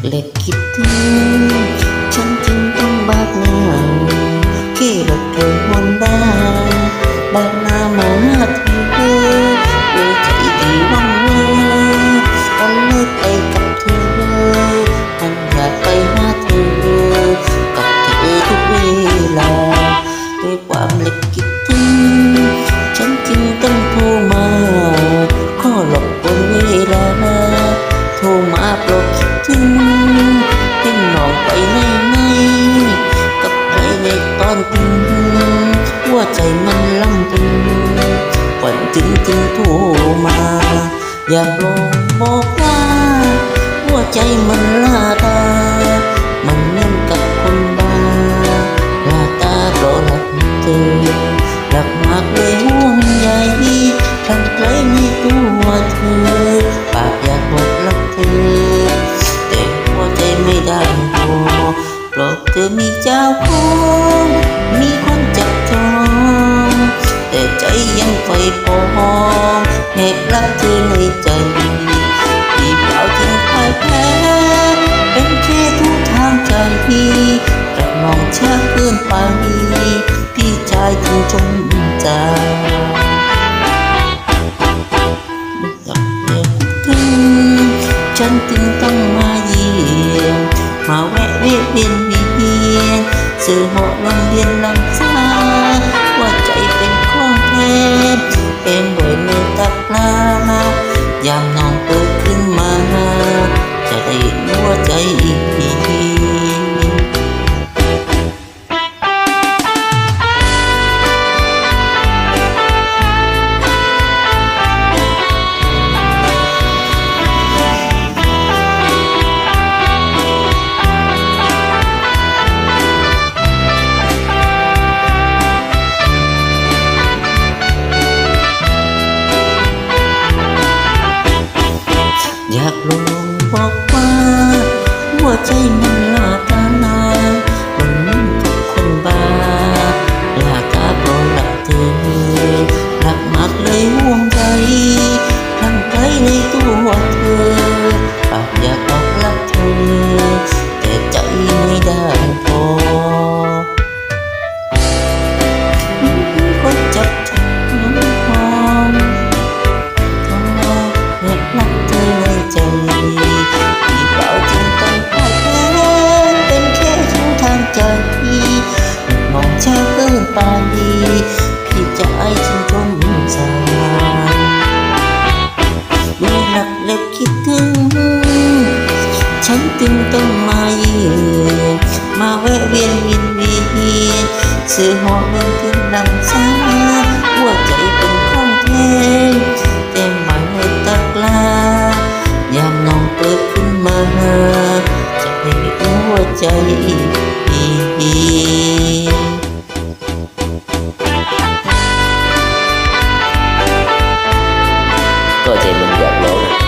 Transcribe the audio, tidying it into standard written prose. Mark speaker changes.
Speaker 1: และคิดถึงฉันจึงต้องบากหน้าขี่รถเธอฮอนด้าบากหน้ามาเธอด้วยใจที่ว่างเว้อฉันเลยไปกับเธอฉันอยากไปหาเธอกับเธอทุกเวลาด้วยความเล็กคิดถึงฉันจึงต้องโทรมาขอหลบกวนเวลาโทรมาเพราะคิดถึงเป็นน้องไปไหนกับใครในตอนถึงหัวใจมันลังถึงฝันถึงโทรมาอยากลองบอกว่าหัวใจมันลาตามันเหมือนกับคนบ้าลาตาเพราะรักเธอรักมากเลยห่วงใยทั้งใครในตัวเธอปากอยากบอกรักเธอแต่หัวใจไม่ได้พอเพราะเธอมีเจ้าของมีคนจับจองแต่ใจยังไฟพอแหกรักเธอในใจที่เปล่าจึงพ่ายแพ้เป็นแค่ทุกทางใจรักน้องช้าเกินไปพี่ชายจึงจงใจฉันจึงต้องมาเยี่ยมมาแวะเวียนซื้อหอลำเลียนลำซาว่าใจเป็นของแท้เป็นบ่อยในตักลายามน้องเปิดขึ้นมาจะได้รู้ว่าใจอีกอยากลองบอกว่าหัวใจมันลาตานามันเหมือนกับคนบ้าลาตาเพราะรักเธอรักมากเลยห่วงใจทั้งใจในตัวเธอปากอยากบอกรักเธอแต่ใจไม่ได้พอคนจับใจมองทำไมอยากรักเธอในใจที่เปล่าจึงต้องพ่ายแพ้เป็นแค่ช่องทางใจมองช้าเกินไปพี่จะไอ้จึงจมสารด้วยหลักและคิดถึงฉันจึงต้องมาเยี่ยมมาแวะเวียนซื้อหอเงินถึงลำซาหัวใจเป็นของแท้แต่ไม่ให้ตักลายามน้องเปิดขึ้นมาจะให้หัวใจก็ใจมันอยากร้อง